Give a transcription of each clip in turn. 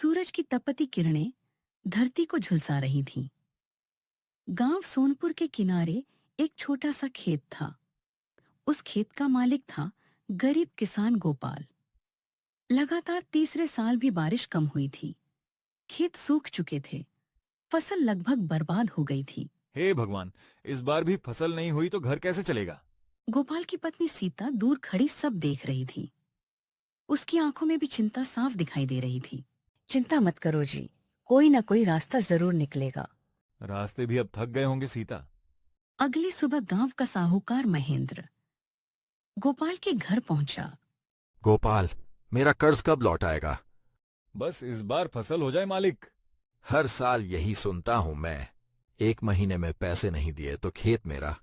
सूरज की तपती किरणें धरती को झुलसा रही थीं। गांव सोनपुर के किनारे एक छोटा सा खेत था। उस खेत का मालिक था गरीब किसान गोपाल। लगातार तीसरे साल भी बारिश कम हुई थी। खेत सूख चुके थे। फसल लगभग बर्बाद हो गई थी। हे भगवान, इस बार भी फसल नहीं हुई तो घर कैसे चलेगा। गोपाल की पत्नी सीता दूर खड़ी सब देख रही थी। उसकी आंखों में भी चिंता साफ दिखाई दे रही थी। चिंता मत करो जी, कोई ना कोई रास्ता जरूर निकलेगा। रास्ते भी अब थक गए होंगे सीता। अगली सुबह गांव का साहूकार महेंद्र गोपाल के घर पहुंचा। गोपाल, मेरा कर्ज कब लौट आएगा? बस इस बार फसल हो जाए मालिक। हर साल यही सुनता हूं मैं। 1 महीने में पैसे नहीं दिए तो खेत मेरा।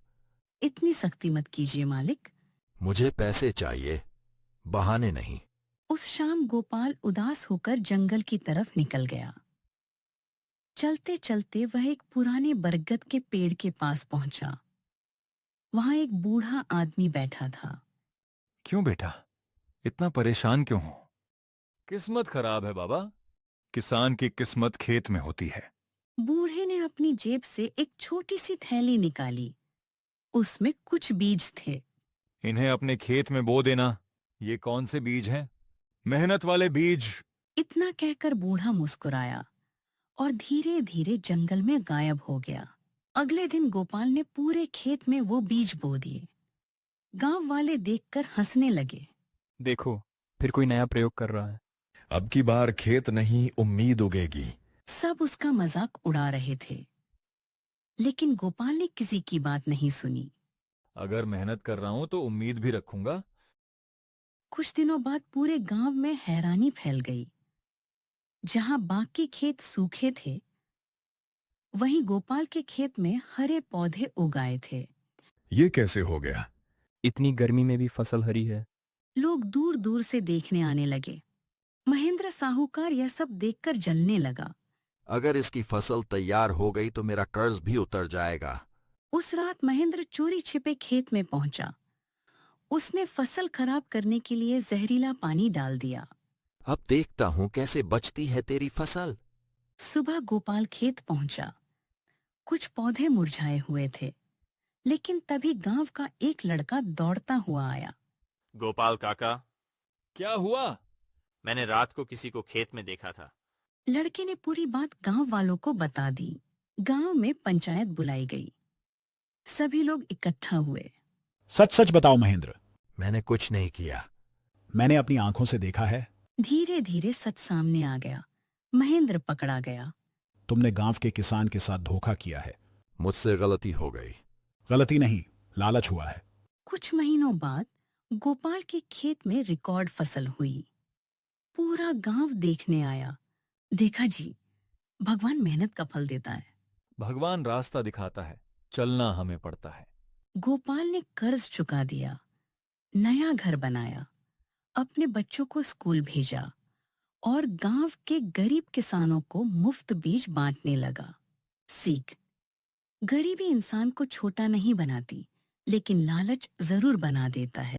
इतनी सख्ती मत कीजिए मालिक। मुझे पैसे चाहिए, बहाने नहीं। उस शाम गोपाल उदास होकर जंगल की तरफ निकल गया। चलते चलते वह एक पुराने बरगद के पेड़ के पास पहुंचा। वहां एक बूढ़ा आदमी बैठा था। क्यों बेटा, इतना परेशान क्यों हो? किस्मत खराब है बाबा। किसान की किस्मत खेत में होती है। बूढ़े ने अपनी जेब से एक छोटी सी थैली निकाली। उसमें कुछ बीज थे। इन्हें अपने खेत में बो देना। ये कौन से बीज हैं? मेहनत वाले बीज। इतना कहकर बूढ़ा मुस्कुराया और धीरे धीरे जंगल में गायब हो गया। अगले दिन गोपाल ने पूरे खेत में वो बीज बो दिए। गांव वाले देखकर हंसने लगे। देखो, फिर कोई नया प्रयोग कर रहा है। अब की बार खेत नहीं, उम्मीद उगेगी। सब उसका मजाक उड़ा रहे थे, लेकिन गोपाल ने किसी की बात नहीं सुनी। अगर मेहनत कर रहा हूं तो उम्मीद भी रखूंगा। कुछ दिनों बाद पूरे गांव में हैरानी फैल गई। जहां बाकी खेत सूखे थे, वहीं गोपाल के खेत में हरे पौधे उगाए थे। ये कैसे हो गया? इतनी गर्मी में भी फसल हरी है। लोग दूर दूर से देखने आने लगे। महेंद्र साहूकार यह सब देखकर जलने लगा। अगर इसकी फसल तैयार हो गई तो मेरा कर्ज भी उतर जाएगा। उस रात महेंद्र चोरी छिपे खेत में पहुंचा। उसने फसल खराब करने के लिए जहरीला पानी डाल दिया। अब देखता हूं कैसे बचती है तेरी फसल। सुबह गोपाल खेत पहुंचा। कुछ पौधे मुरझाए हुए थे, लेकिन तभी गांव का एक लड़का दौड़ता हुआ आया। गोपाल काका, क्या हुआ? मैंने रात को किसी को खेत में देखा था। लड़के ने पूरी बात गांव वालों को बता दी। गांव में पंचायत बुलाई गई। सभी लोग इकट्ठा हुए। सच सच बताओ महेंद्र, मैंने कुछ नहीं किया। मैंने अपनी आंखों से देखा है। धीरे धीरे सच सामने आ गया। महेंद्र पकड़ा गया। तुमने गांव के किसान के साथ धोखा किया है। मुझसे गलती हो गई। गलती नहीं, लालच हुआ है। कुछ महीनों बाद गोपाल के खेत में रिकॉर्ड फसल हुई। पूरा गांव देखने आया। देखा जी, भगवान मेहनत का फल देता है। भगवान रास्ता दिखाता है, चलना हमें पड़ता है। गोपाल ने कर्ज चुका दिया, नया घर बनाया, अपने बच्चों को स्कूल भेजा और गांव के गरीब किसानों को मुफ्त बीज बांटने लगा। सीख: गरीबी इंसान को छोटा नहीं बनाती, लेकिन लालच जरूर बना देता है।